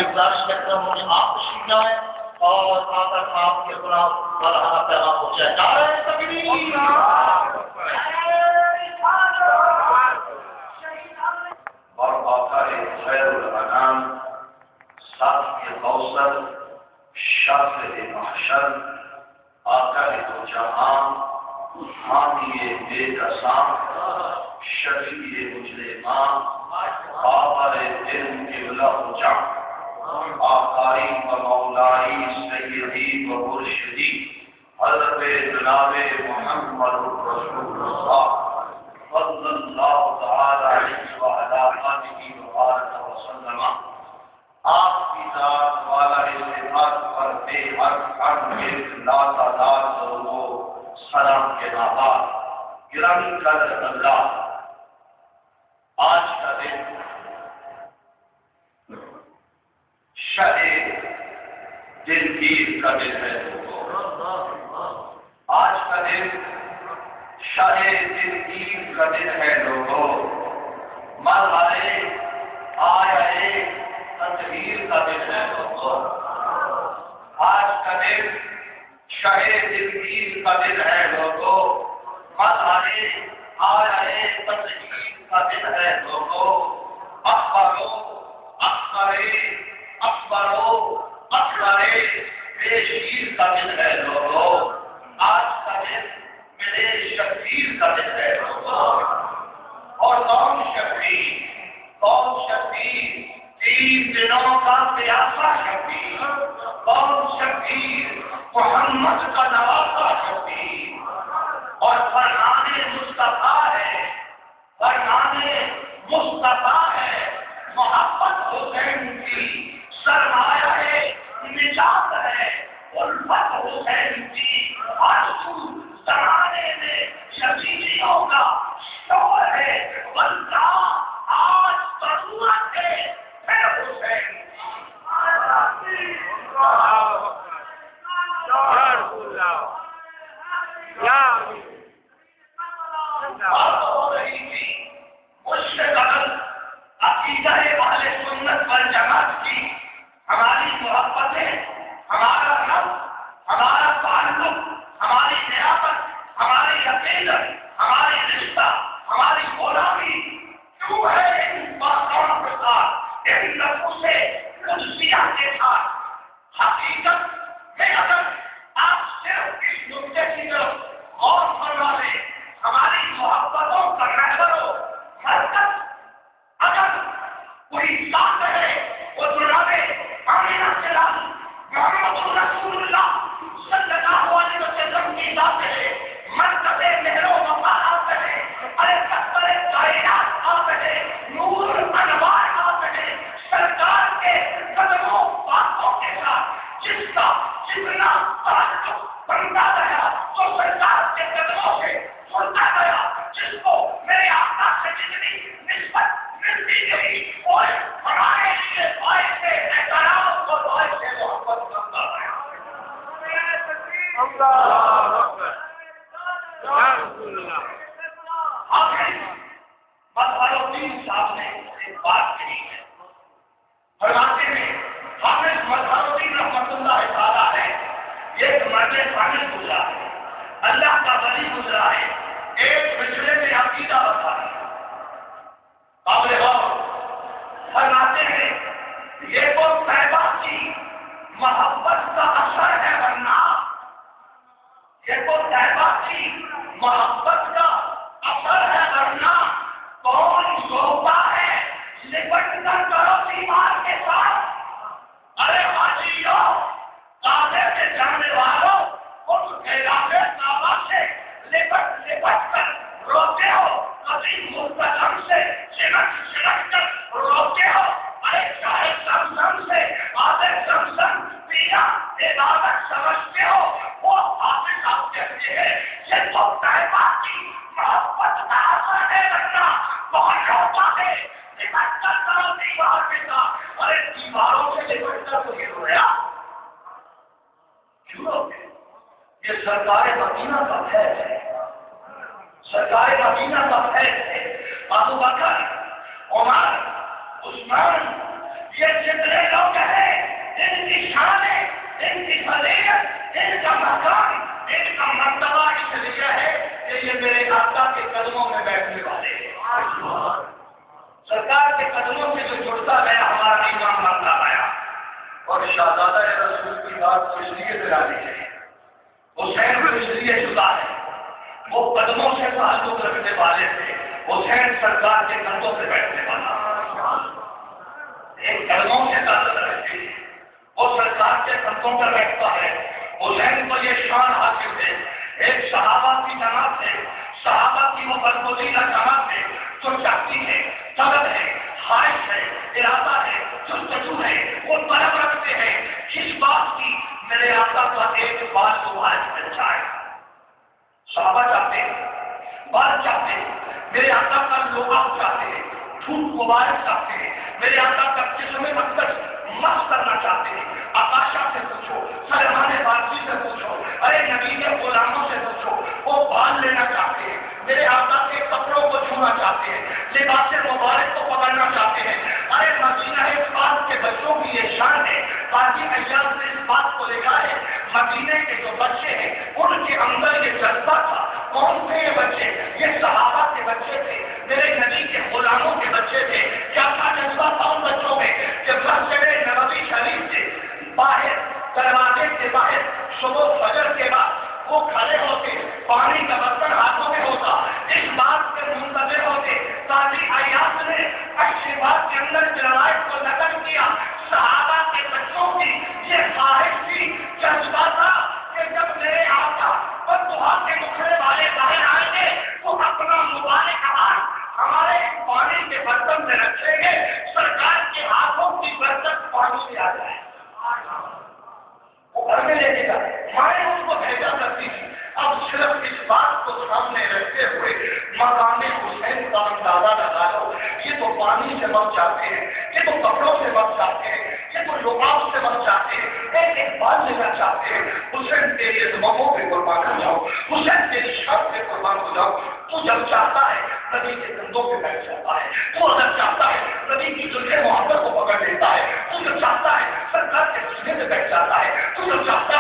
گزارش کرتا ہوں کہ آپ تشریف لائیں اور آ کر آپ کے خلاف والا پیغام پہنچائیں. نعرہ تکبیر، اور آقا خیر الانام صافی کوثر شافع محشر آقا دو جہاں حامی بے کساں شفیع مجرمان بابر دل قبلہ جان آقائی و مولائی سیدی و مرشدی حضرت جناب محمد رسول اللہ صلی اللہ تعالی علیہ وعلا آلہ وبارک وسلم. آپ کی ذات والا اتحاد پر بے حد لا تعداد درود و سلام کے بعد گرامی قدر اللہ، آج کا دن شب دلگیر کا دن ہے. لوگوں، آج کا دن شب دلگیر کا دن ہے. لوگوں، مرحلے آئے تطہیر کا دن ہے. لوگوں، آج کا دن شب دلگیر کا دن ہے. لوگوں، مرحلے آئے تطہیر کا دن ہے. لوگوں، اخباروں اخبارے میرے شیر کا دن ہے. لوگوں، آج کا دن میرے شبیر کا دن ہے. لوگوں، اور کون شبیر 3 دنوں کا پیاسا شبیر، کون شبیر محمد کا نواسا شبیر. اور فرمان مصطفیٰ ہے، فرمان مصطفیٰ ہے، محبت حسین کی سرمایہ ہے، نجات ہے، الفت حسین کی آرزو زمانے میں شبیلیوں کا شور ہے. بندہ آج ضرورت ہے پھر حسین بات ہو رہی تھی مجھ سے قبل عقیدہ اہل سنت والجماعت کی، ہماری محبتیں، ہمارا رب، ہمارا تعلق، ہماری نیابت، ہماری عقیدت، ہماری رشتہ، ہماری غلامی کیوں ہے ان باتوں کے ساتھ، ان نفوس قدسیہ کے ساتھ. حقیقت میں اگر آپ صرف اس نقطے کی طرف غور فرما لیں، ہماری محبتوں کا رہبر و مرکز اگر کوئی ذات ہے وہ جناب آمینہ کے لال محمد رسول اللہ صلی اللہ علیہ وسلم کی ذات ہے. مرکز مہر و وفاء ہے، ارے سفر کائنات آپ ہے، نور انوار آپ ہے. سرکار کے قدموں باتوں کے ساتھ جس کا جتنا تعلق بنتا گیا تو سرکار کے قدموں سے سنتا گیا، جس کو میرے آقا سے جتنی نسبت ملتی گئی اور ہمارے لیے باعث احترام اور باعث محبت بنتا گیا. مظہرالدین صاحب نے ایک بات کہی ہے، فرماتے ہیں حافظ مظہرالدین رحمۃ اللہ تعالیٰ ہے، ایک مرد فاضل گزرا ہے، اللہ کا ولی گزرا ہے، ایک سلسلے میں عقیدہ بتا ہے. قابل غور فرماتے ہیں یہ تو طیبہ کی محبت کا اثر ہے، ورنہ یہ تو طیبہ کی محبت کا اثر ہے، ورنہ کون سوتا ہے لپٹ کر کرو بیمار کے ساتھ. ارے حاجیوں، کعبے میں جانے والوں، اس علاقے کعبہ سے لپٹ کر روتے ہو، کبھی مستقم سے چھڑک کر روتے ہو. ارے چاہے زمزم سے آدھے زمزم پیا عبادت سمجھتے ہو، وہ حافظ آپ کہتے ہیں یہ تو طیبہ کی محبت کا اثر ہے، ورنہ کون روتا ہے لپٹ کر کرو دیوار کے ساتھ. ارے دیواروں سے لپٹ کر تو یہ رویا کیوں روتے؟ یہ سرکار مدینہ کا فیض ہے، سرکار مدینہ کا فیض ہے. ابو بکر، عمر، عثمان، یہ جتنے لوگ ہیں اور شہزادہ رسول کی بات کو اس لیے دلانے ہے، حسین کو اس لیے جدا ہے، وہ قدموں سے تعلق رکھنے والے تھے، حسین سرکار کے کندھوں سے بیٹھنے والا، ایک قدموں سے تعلق رکھتے ہیں، وہ سرکار کے کندھوں پر بیٹھتا ہے۔ حسین کو یہ شان حاصل ہے، ایک صحابہ کی جماعت ہے، صحابہ کی وہ برگزیدہ جماعت ہے جو چاہتی ہے، طلب ہے، خواہش ہے، ارادہ ہے، جستجو ہے، وہ طلب رکھتے ہیں کس بات کی؟ میرے آقا کا ایک بال مبارک بن جائے۔ صحابہ چاہتے ہیں، بال چاہتے ہیں، میرے آقا کا لباس چاہتے ہیں، دھوپ مبارک چاہتے ہیں، میرے آقا کا جسم مقدس مست کرنا چاہتے ہیں۔ آکاشا سے پوچھو، سلمان فارسی سے پوچھو، ارے نبی کے غلاموں سے پوچھو، وہ بال لینا چاہتے ہیں، میرے آقا کے کپڑوں کو چھونا چاہتے ہیں، لباس مبارک کو پکڑنا چاہتے ہیں۔ ارے مدینہ پاک کے بچوں کی یہ شان ہے، باقی ایام نے اس بات کو لکھا ہے، مدینے کے جو بچے ہیں ان کے اندر یہ جذبہ تھا۔ کون تھے یہ بچے؟ یہ صحابہ کے بچے تھے، میرے نبی کے غلاموں کے بچے تھے۔ کیا تھا جذبہ تھا ان بچوں میں؟ کہ مسجد نبوی شریف سے باہر، دروازے کے باہر صبح فجر کے بعد وہ کھڑے ہوتے، پانی کا برتن ہاتھوں میں ہوتا، اس بات کے منتظر ہوتے تاکہ عیاض نے اچھی بات کے اندر روایت کو نقل کیا۔ صحابہ کے بچوں کی یہ خواہش تھی، جذبہ تھا کہ جب میرے آقا بددعا کے مکھڑے والے باہر آئیں گے تو اپنا مبارک ہاتھ ہمارے پانی کے برتن میں رکھیں گے، سرکار کے ہاتھوں کی برکت پانی میں آ جائے، وہ گھر میں لے کے جائے۔ مائیں ان کو بھیجا کرتی تھی۔ اب صرف اس بات کو سامنے رکھتے ہوئے مقام حسین کا اندازہ لگا لو، یہ تو پانی سے مر جاتے ہیں، یہ تو کپڑوں سے مر جاتے ہیں، یہ تو لباس سے مر جاتے ہیں، ایک بات لینا چاہتے ہیں۔ حسین تیری عظمتوں پہ قربان ہو جاؤ، حسین تیری شان پہ قربان ہو جاؤ۔ تو جب چاہتا ہے نبی کے کندھوں پہ بیٹھ جاتا ہے، تو اگر چاہتا ہے نبی کی زلفے محبت کو پکڑ لیتا ہے، تو جب چاہتا ہے سرکار کے سینے پہ بیٹھ جاتا ہے، تو جب چاہتا